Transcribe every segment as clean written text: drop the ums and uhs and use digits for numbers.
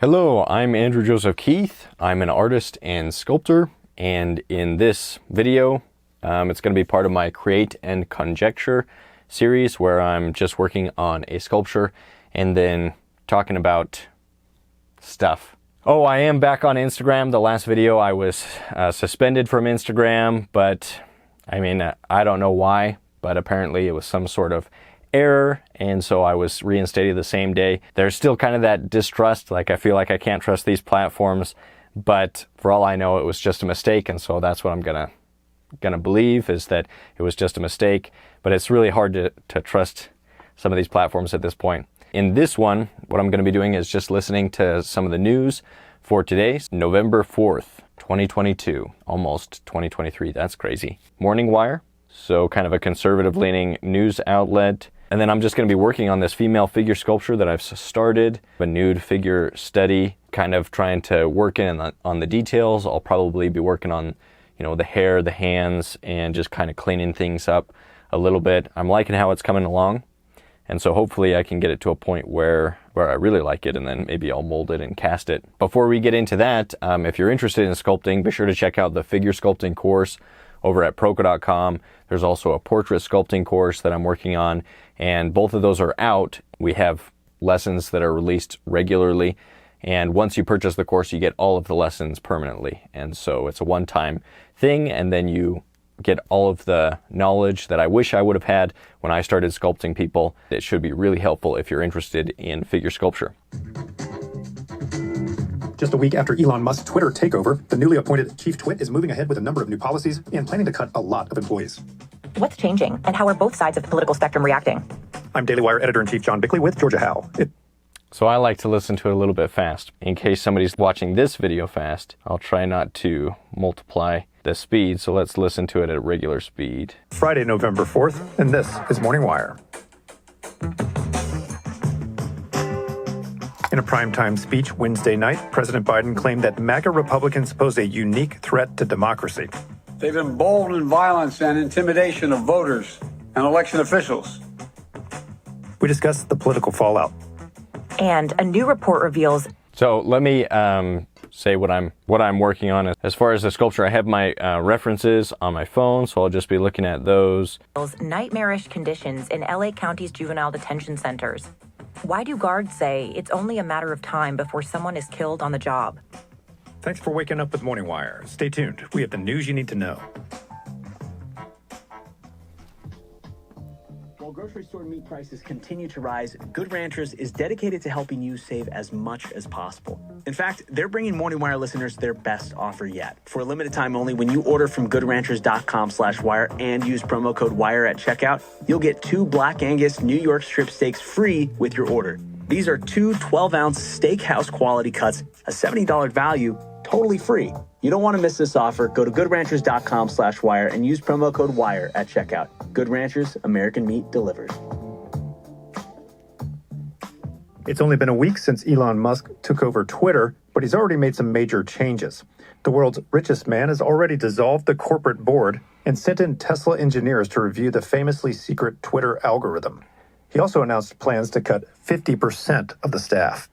Hello, I'm Andrew Joseph Keith. I'm an artist and sculptor, and in this video, it's going to be part of my Create and Conjecture series where I'm just working on a sculpture and then talking about stuff. Oh, I am back on Instagram. The last video I was suspended from Instagram, but I don't know why, but apparently it was some sort of error, and so I was reinstated the same day. There's still kind of that distrust, like I feel like I can't trust these platforms, but for all I know it was just a mistake, and so that's what I'm gonna believe, is that it was just a mistake. But it's really hard to trust some of these platforms at this point. In this one, what I'm going to be doing is just listening to some of the news for today, November 4th, 2022, almost 2023, that's crazy. Morning Wire, so kind of a conservative-leaning news outlet. And then I'm just going to be working on this female figure sculpture that I've started, a nude figure study, kind of trying to work on the details. I'll probably be working on, the hair, the hands, and just kind of cleaning things up a little bit. I'm liking how it's coming along. And so hopefully I can get it to a point where I really like it, and then maybe I'll mold it and cast it. Before we get into that, if you're interested in sculpting, be sure to check out the figure sculpting course over at Proco.com. There's also a portrait sculpting course that I'm working on, and both of those are out. We have lessons that are released regularly, and once you purchase the course, you get all of the lessons permanently. And so it's a one-time thing, and then you get all of the knowledge that I wish I would have had when I started sculpting people. It should be really helpful if you're interested in figure sculpture. Just a week after Elon Musk's Twitter takeover, the newly appointed Chief Twit is moving ahead with a number of new policies and planning to cut a lot of employees. What's changing, and how are both sides of the political spectrum reacting? I'm Daily Wire Editor-in-Chief John Bickley with Georgia How. So I like to listen to it a little bit fast. In case somebody's watching this video fast, I'll try not to multiply the speed, so let's listen to it at regular speed. Friday, November 4th, and this is Morning Wire. In a primetime speech Wednesday night, President Biden claimed that MAGA Republicans pose a unique threat to democracy. They've emboldened violence and intimidation of voters and election officials. We discussed the political fallout. And a new report reveals... So let me say what I'm working on. As far as the sculpture, I have my references on my phone, so I'll just be looking at those. Nightmarish conditions in LA County's juvenile detention centers. Why do guards say it's only a matter of time before someone is killed on the job? Thanks for waking up with Morning Wire. Stay tuned. We have the news you need to know. While grocery store meat prices continue to rise, Good Ranchers is dedicated to helping you save as much as possible. In fact, they're bringing Morning Wire listeners their best offer yet. For a limited time only, when you order from goodranchers.com/wire and use promo code WIRE at checkout, you'll get 2 Black Angus New York strip steaks free with your order. These are 2 12-ounce steakhouse quality cuts, a $70 value, totally free. You don't want to miss this offer. Go to goodranchers.com/wire and use promo code WIRE at checkout. Good Ranchers, American meat delivered. It's only been a week since Elon Musk took over Twitter, but he's already made some major changes. The world's richest man has already dissolved the corporate board and sent in Tesla engineers to review the famously secret Twitter algorithm. He also announced plans to cut 50% of the staff.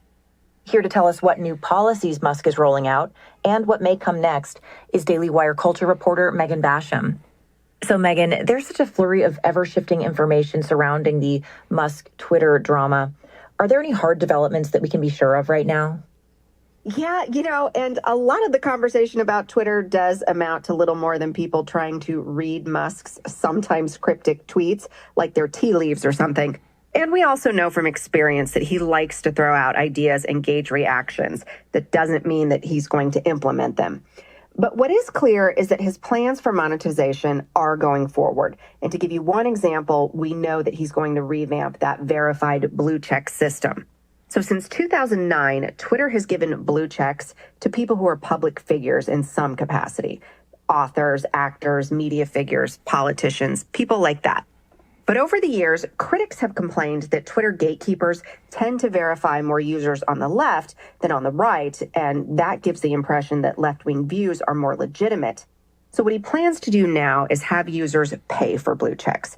Here to tell us what new policies Musk is rolling out and what may come next is Daily Wire culture reporter Megan Basham. So Megan, there's such a flurry of ever-shifting information surrounding the Musk Twitter drama. Are there any hard developments that we can be sure of right now? Yeah, and a lot of the conversation about Twitter does amount to little more than people trying to read Musk's sometimes cryptic tweets, like they're tea leaves or something. And we also know from experience that he likes to throw out ideas and gauge reactions. That doesn't mean that he's going to implement them. But what is clear is that his plans for monetization are going forward. And to give you one example, we know that he's going to revamp that verified blue check system. So since 2009, Twitter has given blue checks to people who are public figures in some capacity. Authors, actors, media figures, politicians, people like that. But over the years, critics have complained that Twitter gatekeepers tend to verify more users on the left than on the right, and that gives the impression that left-wing views are more legitimate. So what he plans to do now is have users pay for blue checks.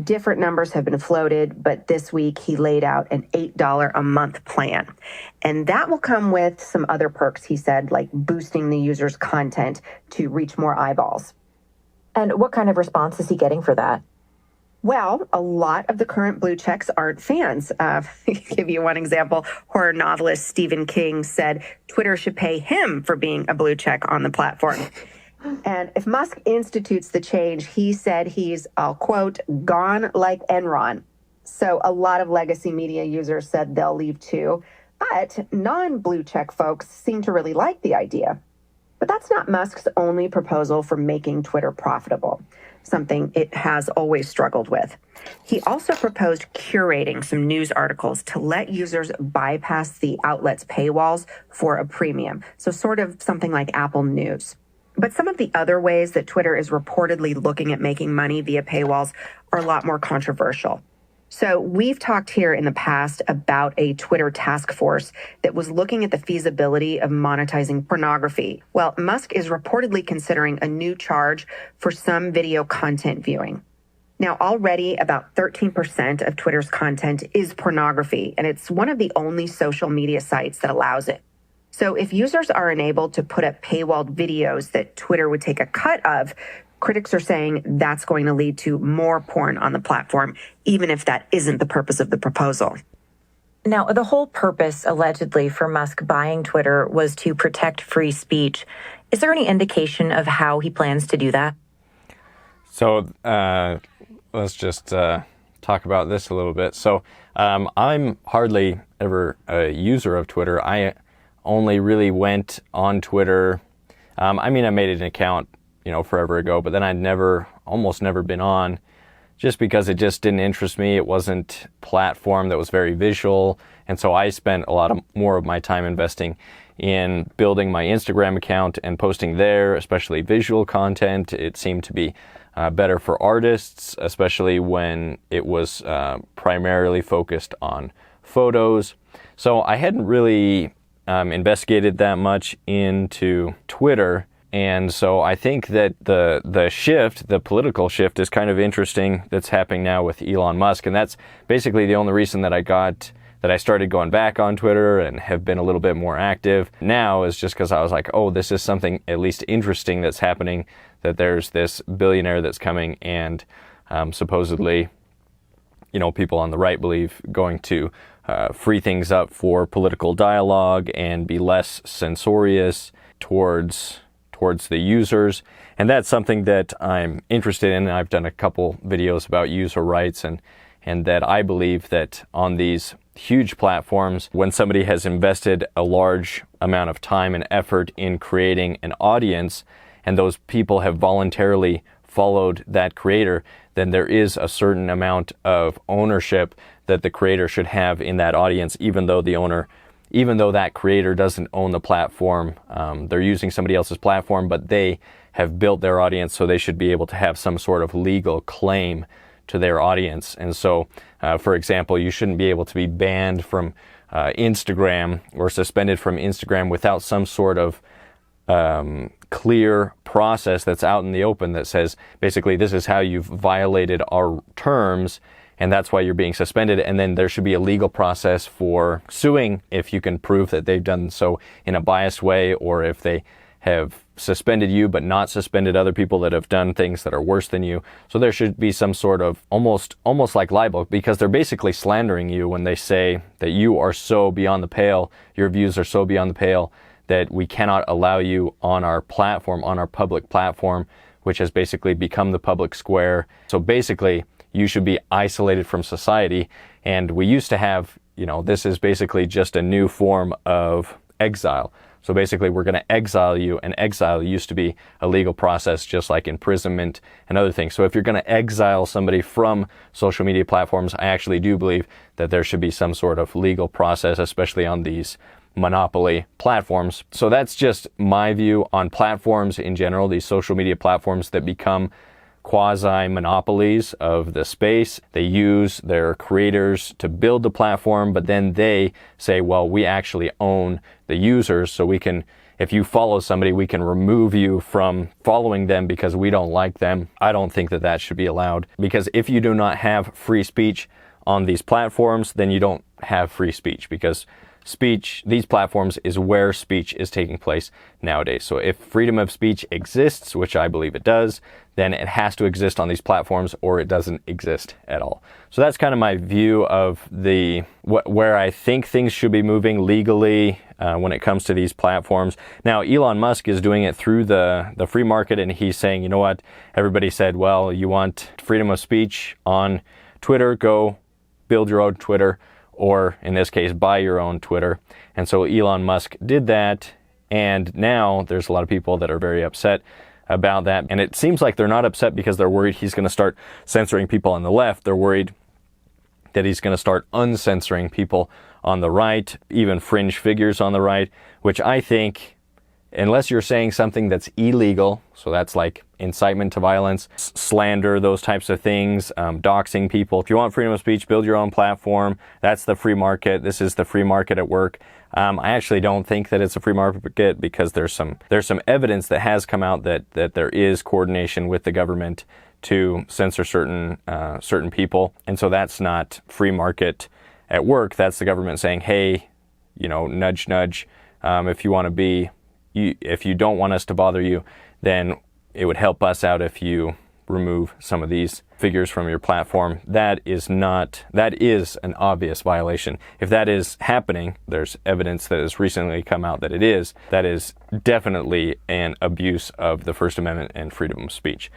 Different numbers have been floated, but this week he laid out an $8 a month plan. And that will come with some other perks, he said, like boosting the user's content to reach more eyeballs. And what kind of response is he getting for that? Well, a lot of the current blue checks aren't fans. To give you one example, horror novelist Stephen King said Twitter should pay him for being a blue check on the platform. And if Musk institutes the change, he said he's, I'll quote, gone like Enron. So a lot of legacy media users said they'll leave too. But non-blue check folks seem to really like the idea. But that's not Musk's only proposal for making Twitter profitable, something it has always struggled with. He also proposed curating some news articles to let users bypass the outlet's paywalls for a premium, so sort of something like Apple News. But some of the other ways that Twitter is reportedly looking at making money via paywalls are a lot more controversial. So we've talked here in the past about a Twitter task force that was looking at the feasibility of monetizing pornography. Well, Musk is reportedly considering a new charge for some video content viewing. Now, already about 13% of Twitter's content is pornography, and it's one of the only social media sites that allows it. So if users are enabled to put up paywalled videos that Twitter would take a cut of, critics are saying that's going to lead to more porn on the platform, even if that isn't the purpose of the proposal. Now, the whole purpose, allegedly, for Musk buying Twitter was to protect free speech. Is there any indication of how he plans to do that? So let's just talk about this a little bit. So I'm hardly ever a user of Twitter. I only really went on Twitter. I made an account, forever ago, but then I'd almost never been on, just because it just didn't interest me. It wasn't a platform that was very visual. And so I spent more of my time investing in building my Instagram account and posting there, especially visual content. It seemed to be better for artists, especially when it was primarily focused on photos. So I hadn't really investigated that much into Twitter. And so I think that the political shift is kind of interesting that's happening now with Elon Musk. And that's basically the only reason that I started going back on Twitter and have been a little bit more active now, is just because I was like, oh, this is something at least interesting that's happening, that there's this billionaire that's coming and supposedly, people on the right believe going to free things up for political dialogue and be less censorious towards the users. And that's something that I'm interested in. I've done a couple videos about user rights and that I believe that on these huge platforms, when somebody has invested a large amount of time and effort in creating an audience, and those people have voluntarily followed that creator, then there is a certain amount of ownership that the creator should have in that audience, even though that creator doesn't own the platform. They're using somebody else's platform, but they have built their audience, so they should be able to have some sort of legal claim to their audience. And so, for example, you shouldn't be able to be banned from Instagram or suspended from Instagram without some sort of clear process that's out in the open that says, basically, this is how you've violated our terms, and that's why you're being suspended. And then there should be a legal process for suing if you can prove that they've done so in a biased way, or if they have suspended you but not suspended other people that have done things that are worse than you. So there should be some sort of almost like libel, because they're basically slandering you when they say that you are so beyond the pale, your views are so beyond the pale, that we cannot allow you on our platform, on our public platform, which has basically become the public square. So basically, you should be isolated from society. And we used to have, this is basically just a new form of exile. So basically, we're going to exile you, and exile used to be a legal process, just like imprisonment and other things. So if you're going to exile somebody from social media platforms, I actually do believe that there should be some sort of legal process, especially on these monopoly platforms. So that's just my view on platforms in general, these social media platforms that become quasi-monopolies of the space. They use their creators to build the platform, but then they say, well, we actually own the users, so we can, if you follow somebody, we can remove you from following them because we don't like them. I don't think that that should be allowed, because if you do not have free speech on these platforms, then you don't have free speech, because speech, these platforms is where speech is taking place nowadays. So if freedom of speech exists, which I believe it does, then it has to exist on these platforms or it doesn't exist at all. So that's kind of my view of where I think things should be moving legally when it comes to these platforms. Now, Elon Musk is doing it through the free market, and he's saying, you know what, everybody said, well, you want freedom of speech on Twitter, go build your own Twitter, or in this case, buy your own Twitter. And so Elon Musk did that, and now there's a lot of people that are very upset about that. And it seems like they're not upset because they're worried he's going to start censoring people on the left. They're worried that he's going to start uncensoring people on the right, even fringe figures on the right, which I think, unless you're saying something that's illegal, so that's like incitement to violence, slander, those types of things, doxing people. If you want freedom of speech, build your own platform. That's the free market. This is the free market at work. I actually don't think that it's a free market, because there's some evidence that has come out that there is coordination with the government to censor certain people, and so that's not free market at work. That's the government saying, hey, nudge, nudge. If you don't want us to bother you, then it would help us out if you remove some of these figures from your platform. That is an obvious violation. If that is happening, there's evidence that has recently come out that that is definitely an abuse of the First Amendment and freedom of speech.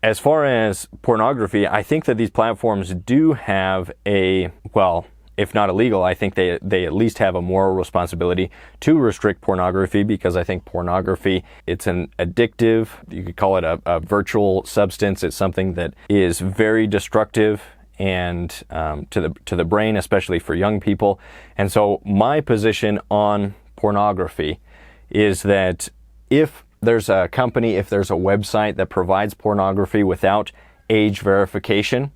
As far as pornography, I think that these platforms do have if not illegal, I think they at least have a moral responsibility to restrict pornography, because I think pornography, it's an addictive, you could call it a virtual substance. It's something that is very destructive and to the brain, especially for young people. And so my position on pornography is that if there's a company, if there's a website that provides pornography without age verification,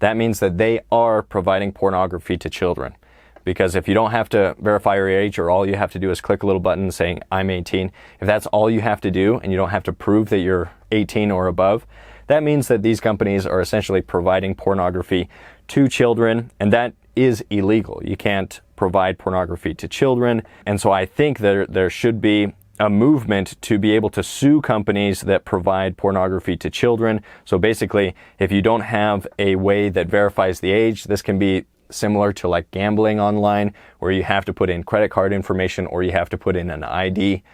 that means that they are providing pornography to children. Because if you don't have to verify your age, or all you have to do is click a little button saying, I'm 18, if that's all you have to do and you don't have to prove that you're 18 or above, that means that these companies are essentially providing pornography to children, and that is illegal. You can't provide pornography to children. And so I think there should be a movement to be able to sue companies that provide pornography to children. So basically, if you don't have a way that verifies the age, this can be similar to like gambling online, where you have to put in credit card information, or you have to put in an ID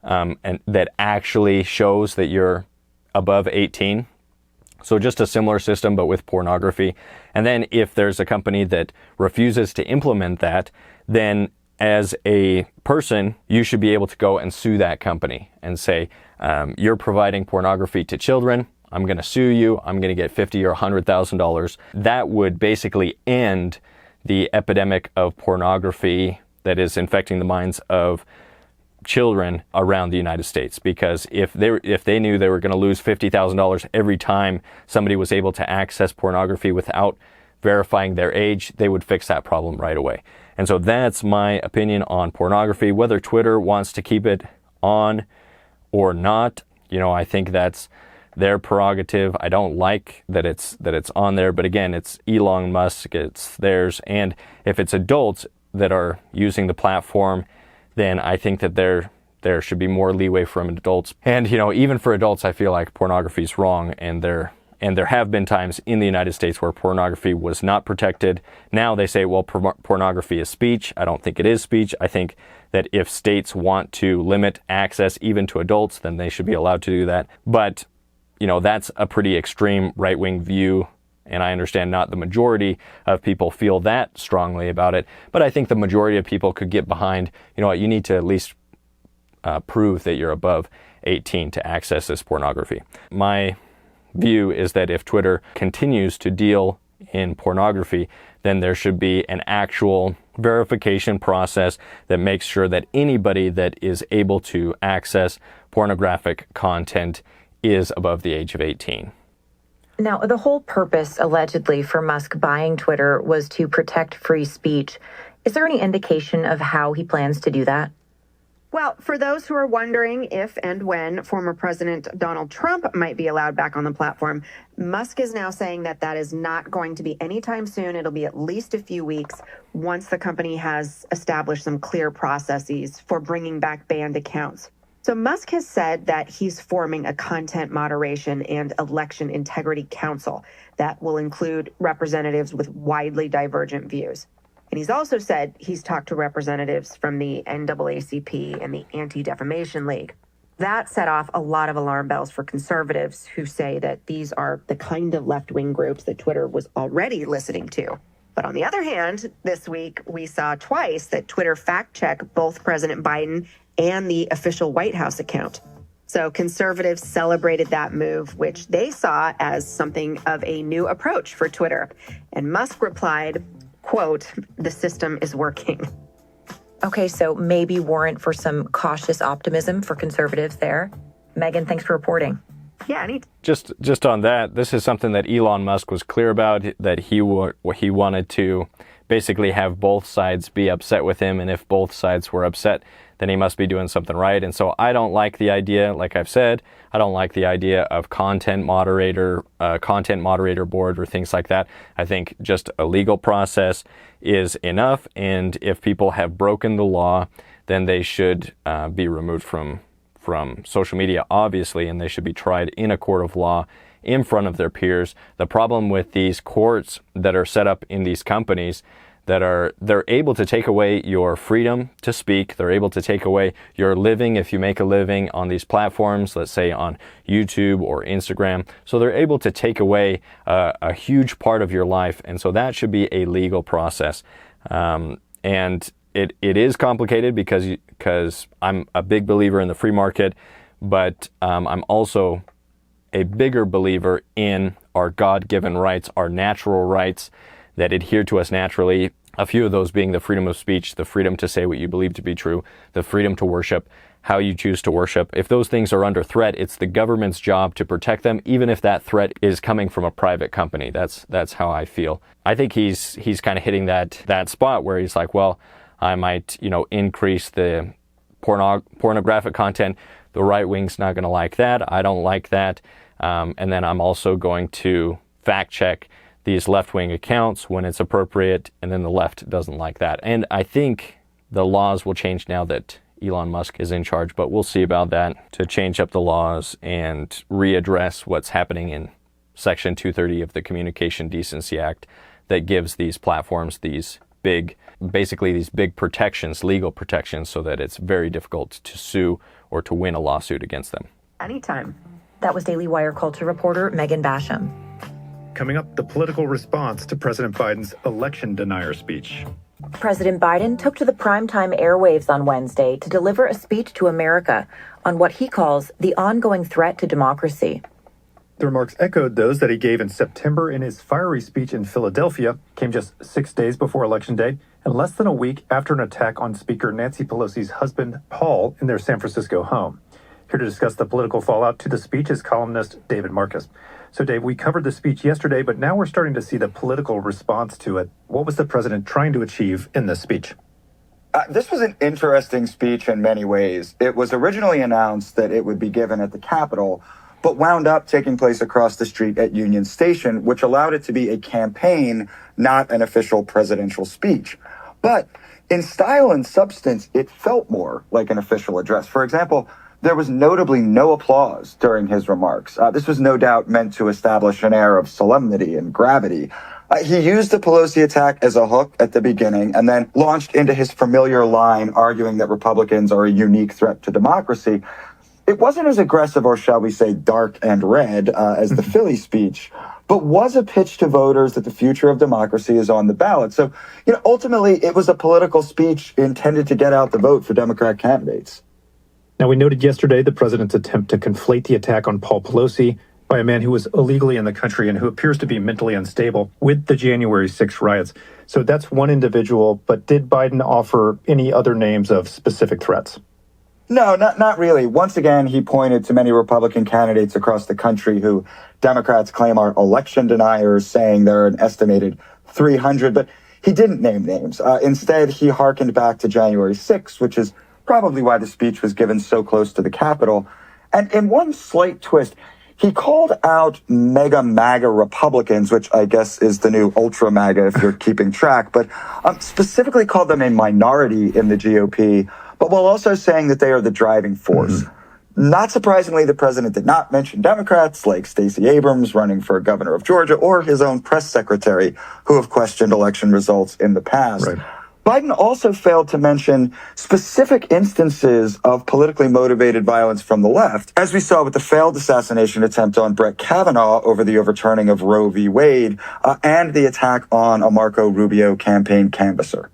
and that actually shows that you're above 18. So just a similar system, but with pornography. And then if there's a company that refuses to implement that, then as a person, you should be able to go and sue that company and say, you're providing pornography to children. I'm going to sue you. I'm going to get $50,000 or $100,000. That would basically end the epidemic of pornography that is infecting the minds of children around the United States. Because if they knew they were going to lose $50,000 every time somebody was able to access pornography without verifying their age, they would fix that problem right away. And so that's my opinion on pornography. Whether Twitter wants to keep it on or not, I think that's their prerogative. I don't like that it's on there, but again, it's Elon Musk, it's theirs. And if it's adults that are using the platform, then I think that there should be more leeway from adults. And even for adults, I feel like pornography is wrong, and there have been times in the United States where pornography was not protected. Now they say, well, pornography is speech. I don't think it is speech. I think that if states want to limit access even to adults, then they should be allowed to do that. But, that's a pretty extreme right-wing view, and I understand not the majority of people feel that strongly about it. But I think the majority of people could get behind, you need to at least prove that you're above 18 to access this pornography. My view is that if Twitter continues to deal in pornography, then there should be an actual verification process that makes sure that anybody that is able to access pornographic content is above the age of 18. Now, the whole purpose, allegedly, for Musk buying Twitter was to protect free speech. Is there any indication of how he plans to do that? Well, for those who are wondering if and when former President Donald Trump might be allowed back on the platform, Musk is now saying that that is not going to be anytime soon. It'll be at least a few weeks once the company has established some clear processes for bringing back banned accounts. So Musk has said that he's forming a content moderation and election integrity council that will include representatives with widely divergent views. And he's also said he's talked to representatives from the NAACP and the Anti-Defamation League. That set off a lot of alarm bells for conservatives who say that these are the kind of left-wing groups that Twitter was already listening to. But on the other hand, this week we saw twice that Twitter fact-checked both President Biden and the official White House account. So conservatives celebrated that move, which they saw as something of a new approach for Twitter. And Musk replied, quote, "The system is working." Okay, so maybe warrant for some cautious optimism for conservatives there. Megan, thanks for reporting. Yeah, Just on that, this is something that Elon Musk was clear about, that he wanted to basically have both sides be upset with him, and if both sides were upset, then he must be doing something right. And so I don't like the idea, like I've said, I don't like the idea of content moderator board or things like that. I think just a legal process is enough, and if people have broken the law, then they should be removed from social media, obviously, and they should be tried in a court of law in front of their peers. The problem with these courts that are set up in these companies they're able to take away your freedom to speak. They're able to take away your living if you make a living on these platforms, let's say on YouTube or Instagram. So they're able to take away a huge part of your life. And so that should be a legal process. And it is complicated because I'm a big believer in the free market, but I'm also a bigger believer in our God-given rights, our natural rights that adhere to us naturally. A few of those being the freedom of speech, the freedom to say what you believe to be true, the freedom to worship, how you choose to worship. If those things are under threat, it's the government's job to protect them, even if that threat is coming from a private company. That's how I feel. I think he's kind of hitting that spot where he's like, well, I might, increase the pornographic content. The right wing's not going to like that. I don't like that. And then I'm also going to fact check these left-wing accounts when it's appropriate, and then the left doesn't like that. And I think the laws will change now that Elon Musk is in charge, but we'll see about that, to change up the laws and readdress what's happening in Section 230 of the Communication Decency Act that gives these platforms these big protections, legal protections, so that it's very difficult to sue or to win a lawsuit against them. Anytime. That was Daily Wire culture reporter Megan Basham. Coming up, the political response to President Biden's election denier speech. President Biden took to the primetime airwaves on Wednesday to deliver a speech to America on what he calls the ongoing threat to democracy. The remarks echoed those that he gave in September in his fiery speech in Philadelphia, came just 6 days before Election Day, and less than a week after an attack on Speaker Nancy Pelosi's husband, Paul, in their San Francisco home. Here to discuss the political fallout to the speech is columnist David Marcus. So, Dave, we covered the speech yesterday, but now we're starting to see the political response to it. What was the president trying to achieve in this speech? This was an interesting speech in many ways. It was originally announced that it would be given at the Capitol, but wound up taking place across the street at Union Station, which allowed it to be a campaign, not an official presidential speech. But in style and substance, it felt more like an official address. For example, there was notably no applause during his remarks. This was no doubt meant to establish an air of solemnity and gravity. He used the Pelosi attack as a hook at the beginning and then launched into his familiar line arguing that Republicans are a unique threat to democracy. It wasn't as aggressive, or shall we say dark and red, as the Philly speech, but was a pitch to voters that the future of democracy is on the ballot. So, ultimately, it was a political speech intended to get out the vote for Democrat candidates. Now, we noted yesterday the president's attempt to conflate the attack on Paul Pelosi by a man who was illegally in the country and who appears to be mentally unstable with the January 6th riots. So that's one individual, but did Biden offer any other names of specific threats? No, not really. Once again, he pointed to many Republican candidates across the country who Democrats claim are election deniers, saying there are an estimated 300, but he didn't name names. Instead, he hearkened back to January 6th, which is probably why the speech was given so close to the Capitol. And in one slight twist, he called out mega MAGA Republicans, which I guess is the new ultra MAGA if you're keeping track, but specifically called them a minority in the GOP, but while also saying that they are the driving force. Not surprisingly, the president did not mention Democrats like Stacey Abrams running for governor of Georgia or his own press secretary who have questioned election results in the past. Right. Biden also failed to mention specific instances of politically motivated violence from the left, as we saw with the failed assassination attempt on Brett Kavanaugh over the overturning of Roe v. Wade and the attack on a Marco Rubio campaign canvasser.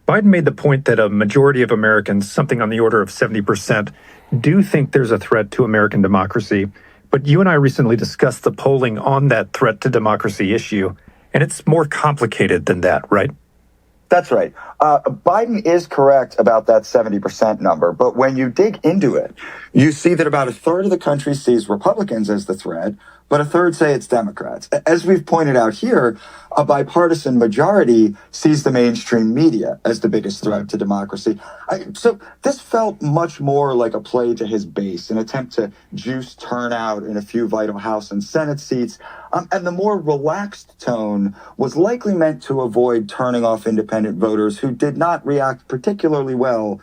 Biden made the point that a majority of Americans, something on the order of 70%, do think there's a threat to American democracy. But you and I recently discussed the polling on that threat to democracy issue, and it's more complicated than that, right? That's right. Biden is correct about that 70% number. But when you dig into it, you see that about a third of the country sees Republicans as the threat, but a third say it's Democrats. As we've pointed out here, a bipartisan majority sees the mainstream media as the biggest threat to democracy. So this felt much more like a play to his base, an attempt to juice turnout in a few vital House and Senate seats. And the more relaxed tone was likely meant to avoid turning off independent voters who did not react particularly well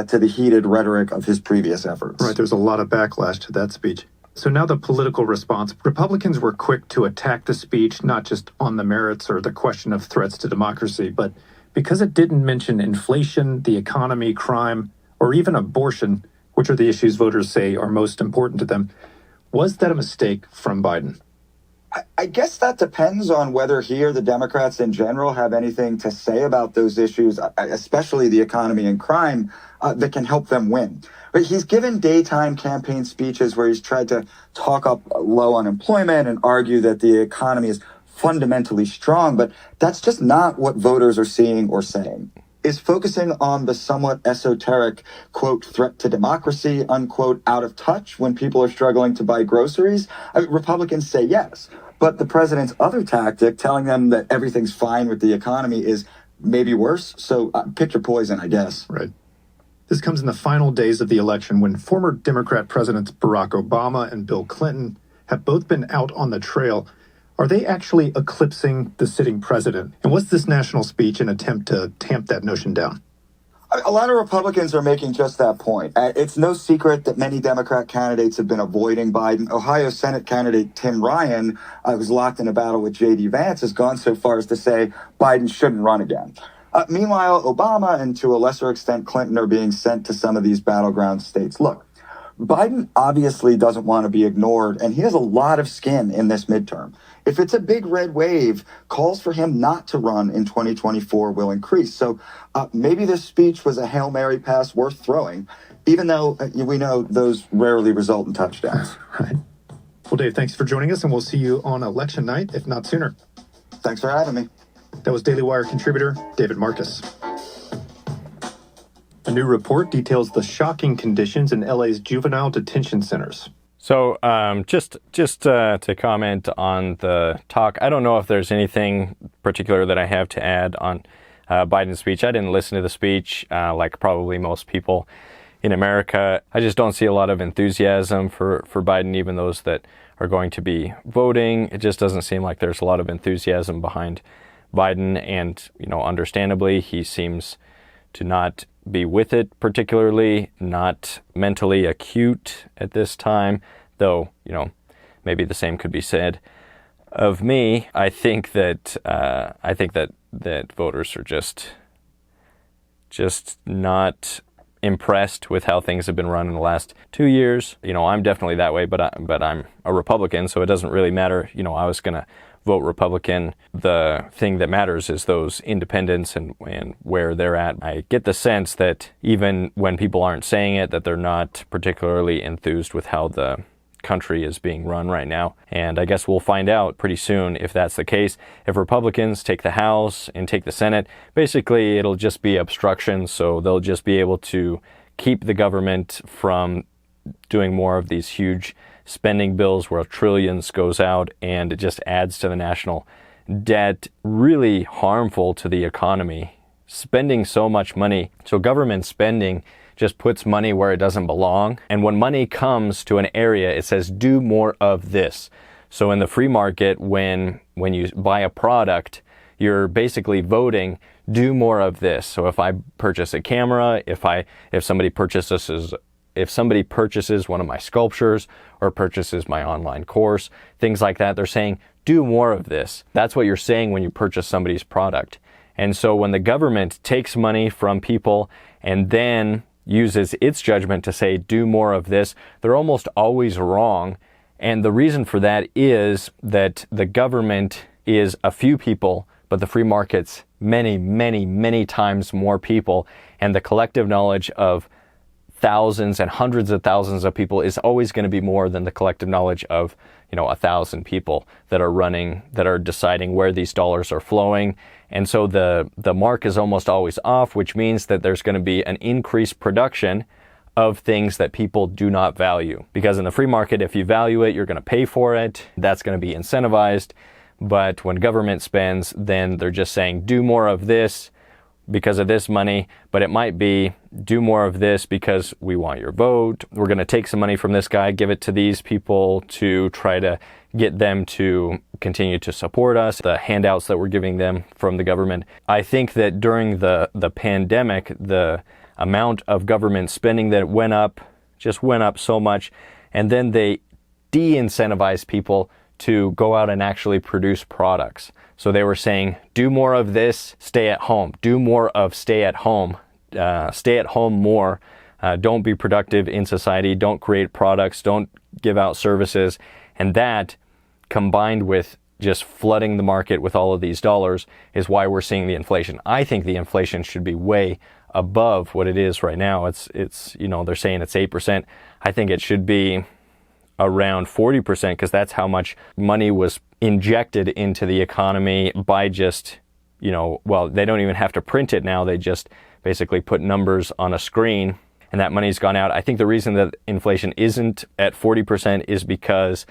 to the heated rhetoric of his previous efforts. Right, there's a lot of backlash to that speech. So now the political response. Republicans were quick to attack the speech, not just on the merits or the question of threats to democracy, but because it didn't mention inflation, the economy, crime, or even abortion, which are the issues voters say are most important to them. Was that a mistake from Biden? I guess that depends on whether he or the Democrats in general have anything to say about those issues, especially the economy and crime, that can help them win. But he's given daytime campaign speeches where he's tried to talk up low unemployment and argue that the economy is fundamentally strong, but that's just not what voters are seeing or saying. Is focusing on the somewhat esoteric, quote, threat to democracy, unquote, out of touch when people are struggling to buy groceries? Republicans say yes. But the president's other tactic, telling them that everything's fine with the economy, is maybe worse. So pick your poison, I guess. Right. This comes in the final days of the election when former Democrat presidents Barack Obama and Bill Clinton have both been out on the trail. Are they actually eclipsing the sitting president? And was this national speech an attempt to tamp that notion down? A lot of Republicans are making just that point. It's no secret that many Democrat candidates have been avoiding Biden. Ohio Senate candidate Tim Ryan, who's locked in a battle with J.D. Vance, has gone so far as to say Biden shouldn't run again. Meanwhile, Obama and to a lesser extent Clinton are being sent to some of these battleground states. Look, Biden obviously doesn't want to be ignored, and he has a lot of skin in this midterm. If it's a big red wave, calls for him not to run in 2024 will increase. So maybe this speech was a Hail Mary pass worth throwing, even though we know those rarely result in touchdowns. Right. Well, Dave, thanks for joining us, and we'll see you on election night, if not sooner. Thanks for having me. That was Daily Wire contributor David Marcus. A new report details the shocking conditions in LA's juvenile detention centers. So just to comment on the talk, I don't know if there's anything particular that I have to add on Biden's speech. I didn't listen to the speech like probably most people in America. I just don't see a lot of enthusiasm for Biden, even those that are going to be voting. It just doesn't seem like there's a lot of enthusiasm behind Biden, and understandably, he seems to not be with it particularly, not mentally acute at this time, though, maybe the same could be said of me. I think that voters are just not impressed with how things have been run in the last 2 years. I'm definitely that way, but I'm a Republican, so it doesn't really matter. I was going to vote Republican. The thing that matters is those independents and where they're at. I get the sense that even when people aren't saying it, that they're not particularly enthused with how the country is being run right now. And I guess we'll find out pretty soon if that's the case. If Republicans take the House and take the Senate, basically it'll just be obstruction, so they'll just be able to keep the government from doing more of these huge spending bills where trillions goes out and it just adds to the national debt. Really harmful to the economy. Spending so much money. So government spending just puts money where it doesn't belong. And when money comes to an area, it says, do more of this. So in the free market, when you buy a product, you're basically voting, do more of this. So if I purchase a camera, if somebody purchases one of my sculptures or purchases my online course, things like that, they're saying, do more of this. That's what you're saying when you purchase somebody's product. And so when the government takes money from people and then uses its judgment to say, do more of this, they're almost always wrong. And the reason for that is that the government is a few people, but the free market's many, many, many times more people. And the collective knowledge of thousands and hundreds of thousands of people is always going to be more than the collective knowledge of, 1,000 people that are deciding where these dollars are flowing. And so the mark is almost always off, which means that there's going to be an increased production of things that people do not value. Because in the free market, if you value it, you're going to pay for it. That's going to be incentivized. But when government spends, then they're just saying, do more of this because of this money, but it might be do more of this because we want your vote. We're going to take some money from this guy, give it to these people to try to get them to continue to support us, the handouts that we're giving them from the government. I think that during the pandemic, the amount of government spending that went up so much, and then they de-incentivized people to go out and actually produce products. So they were saying, do more of this, stay at home. Do more of stay at home. Stay at home more. Don't be productive in society. Don't create products. Don't give out services. And that, combined with just flooding the market with all of these dollars, is why we're seeing the inflation. I think the inflation should be way above what it is right now. It's they're saying it's 8%. I think it should be around 40% because that's how much money was injected into the economy by just, they don't even have to print it now. They just basically put numbers on a screen and that money's gone out. I think the reason that inflation isn't at 40% is because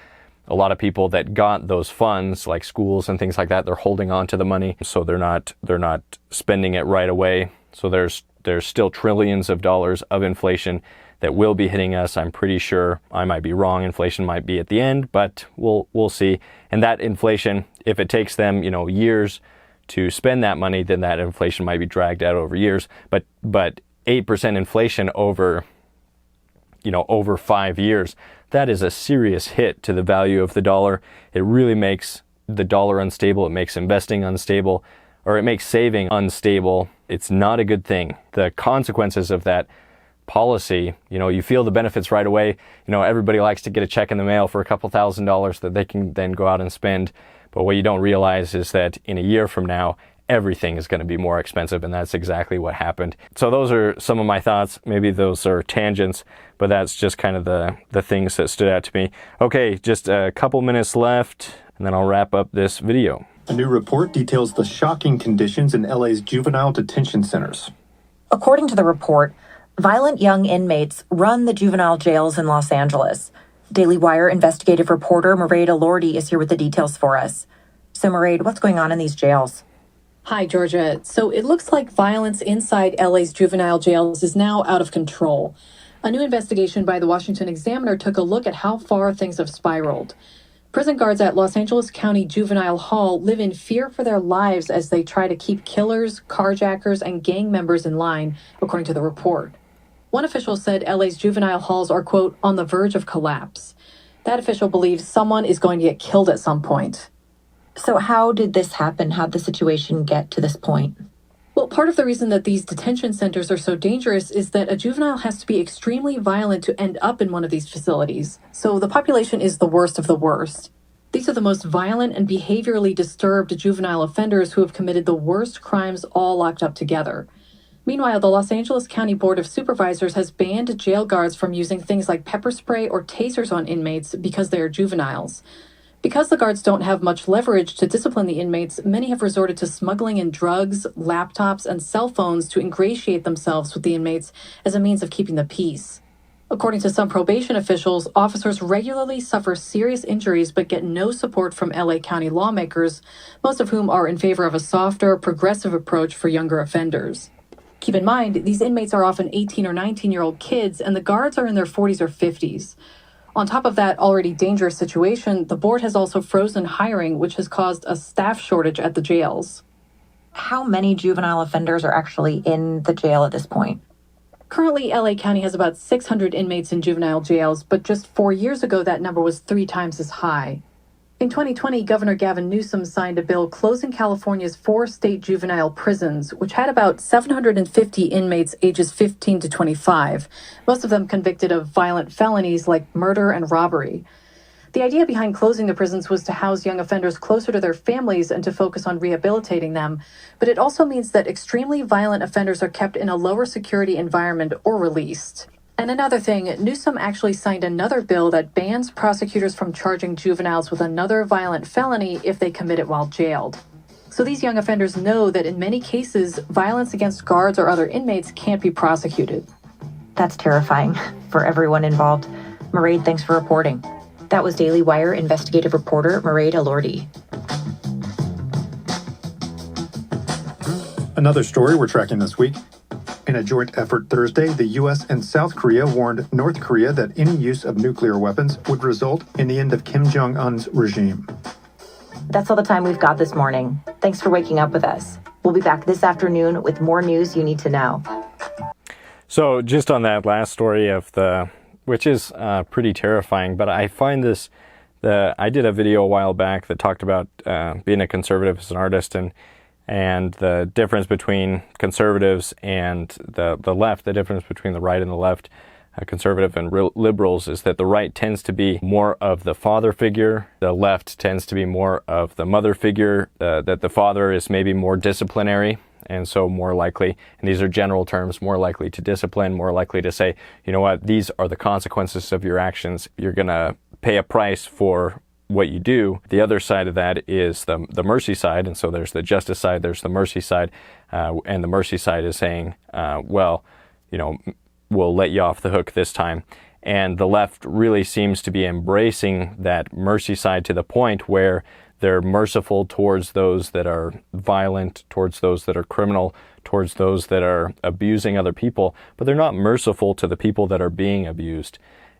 a lot of people that got those funds, like schools and things like that, they're holding on to the money. So they're not spending it right away. So there's still trillions of dollars of inflation that will be hitting us. I'm pretty sure. I might be wrong. Inflation might be at the end, but we'll see. And that inflation, if it takes them, years to spend that money, then that inflation might be dragged out over years. But 8% inflation over 5 years, that is a serious hit to the value of the dollar. It really makes the dollar unstable. It makes investing unstable, or it makes saving unstable. It's not a good thing. The consequences of that policy, you feel the benefits right away. Everybody likes to get a check in the mail for a couple $1,000s that they can then go out and spend. But what you don't realize is that in a year from now, everything is going to be more expensive, and that's exactly what happened. So those are some of my thoughts. Maybe those are tangents, but that's just kind of the things that stood out to me. Okay, just a couple minutes left, and then I'll wrap up this video. A new report details the shocking conditions in LA's juvenile detention centers. According to the report, violent young inmates run the juvenile jails in Los Angeles. Daily Wire investigative reporter Mairead Elordi is here with the details for us. So Mairead, what's going on in these jails? Hi, Georgia. So it looks like violence inside LA's juvenile jails is now out of control. A new investigation by the Washington Examiner took a look at how far things have spiraled. Prison guards at Los Angeles County Juvenile Hall live in fear for their lives as they try to keep killers, carjackers, and gang members in line, according to the report. One official said LA's juvenile halls are, quote, on the verge of collapse. That official believes someone is going to get killed at some point. So how did this happen? How'd the situation get to this point? Well, part of the reason that these detention centers are so dangerous is that a juvenile has to be extremely violent to end up in one of these facilities. So the population is the worst of the worst. These are the most violent and behaviorally disturbed juvenile offenders who have committed the worst crimes all locked up together. Meanwhile, the Los Angeles County Board of Supervisors has banned jail guards from using things like pepper spray or tasers on inmates because they are juveniles. Because the guards don't have much leverage to discipline the inmates, many have resorted to smuggling in drugs, laptops, and cell phones to ingratiate themselves with the inmates as a means of keeping the peace. According to some probation officials, officers regularly suffer serious injuries but get no support from LA County lawmakers, most of whom are in favor of a softer, progressive approach for younger offenders. Keep in mind, these inmates are often 18 or 19-year-old kids, and the guards are in their 40s or 50s. On top of that already dangerous situation, the board has also frozen hiring, which has caused a staff shortage at the jails. How many juvenile offenders are actually in the jail at this point? Currently, LA County has about 600 inmates in juvenile jails, but just 4 years ago, that number was 3 times as high. In 2020, Governor Gavin Newsom signed a bill closing California's 4 state juvenile prisons, which had about 750 inmates ages 15 to 25, most of them convicted of violent felonies like murder and robbery. The idea behind closing the prisons was to house young offenders closer to their families and to focus on rehabilitating them, but it also means that extremely violent offenders are kept in a lower security environment or released. And another thing, Newsom actually signed another bill that bans prosecutors from charging juveniles with another violent felony if they commit it while jailed. So these young offenders know that in many cases, violence against guards or other inmates can't be prosecuted. That's terrifying for everyone involved. Mairead, thanks for reporting. That was Daily Wire investigative reporter Mairead Elordi. Another story we're tracking this week. In a joint effort Thursday, the U.S. and South Korea warned North Korea that any use of nuclear weapons would result in the end of Kim Jong-un's regime. That's all the time we've got this morning. Thanks for waking up with us. We'll be back this afternoon with more news you need to know. So just on that last story which is pretty terrifying, but I find I did a video a while back that talked about being a conservative as an artist and the difference between conservatives and the left, the difference between the right and the left, conservative and liberals, is that the right tends to be more of the father figure, the left tends to be more of the mother figure, that the father is maybe more disciplinary, and so more likely, and these are general terms, more likely to discipline, more likely to say, you know what, these are the consequences of your actions, you're going to pay a price for what you do. The other side of that is the mercy side, and so there's the justice side, there's the mercy side, and the mercy side is saying, well, you know, we'll let you off the hook this time. And the left really seems to be embracing that mercy side to the point where they're merciful towards those that are violent, towards those that are criminal, towards those that are abusing other people, but they're not merciful to the people that are being abused.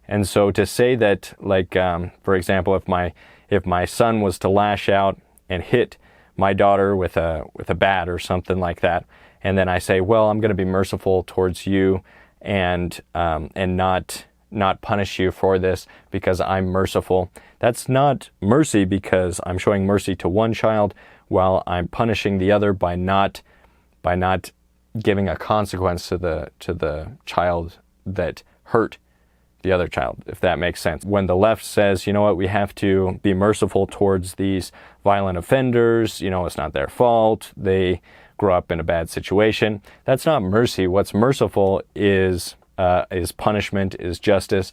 And so to say that, like, for example, if my son was to lash out and hit my daughter with a bat or something like that, and then I say, well, I'm going to be merciful towards you and not punish you for this because I'm merciful. That's not mercy, because I'm showing mercy to one child while I'm punishing the other by not giving a consequence to the child that hurt the other child, if that makes sense. When the left says, you know what, we have to be merciful towards these violent offenders, you know, it's not their fault, they grew up in a bad situation, that's not mercy. What's merciful is punishment, is justice,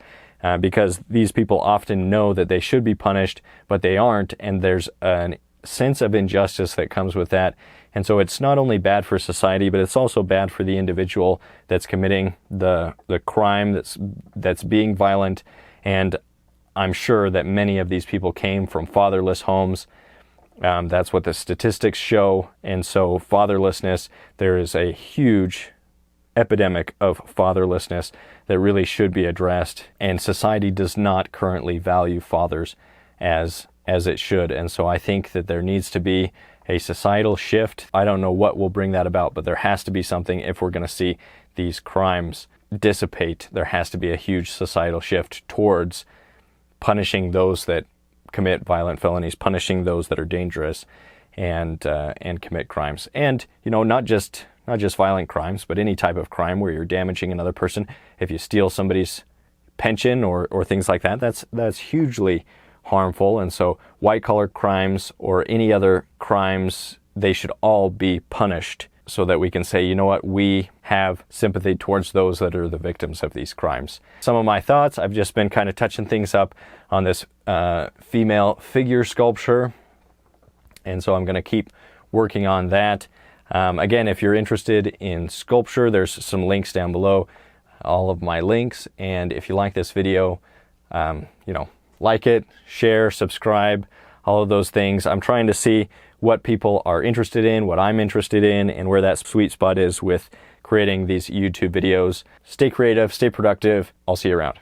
because these people often know that they should be punished, but they aren't, and there's a sense of injustice that comes with that. And so it's not only bad for society, but it's also bad for the individual that's committing the crime, that's being violent. And I'm sure that many of these people came from fatherless homes. That's what the statistics show. And so fatherlessness, there is a huge epidemic of fatherlessness that really should be addressed. And society does not currently value fathers as it should. And so I think that there needs to be a societal shift. I don't know what will bring that about, but there has to be something if we're going to see these crimes dissipate. There has to be a huge societal shift towards punishing those that commit violent felonies, punishing those that are dangerous and commit crimes. And, you know, not just violent crimes, but any type of crime where you're damaging another person. If you steal somebody's pension or things like that, that's hugely harmful. And so white collar crimes or any other crimes, they should all be punished so that we can say, you know what, we have sympathy towards those that are the victims of these crimes. Some of my thoughts, I've just been kind of touching things up on this female figure sculpture, and so I'm going to keep working on that. Again, if you're interested in sculpture, there's some links down below, all of my links. And if you like this video, like it, share, subscribe, all of those things. I'm trying to see what people are interested in, what I'm interested in, and where that sweet spot is with creating these YouTube videos. Stay creative, stay productive. I'll see you around.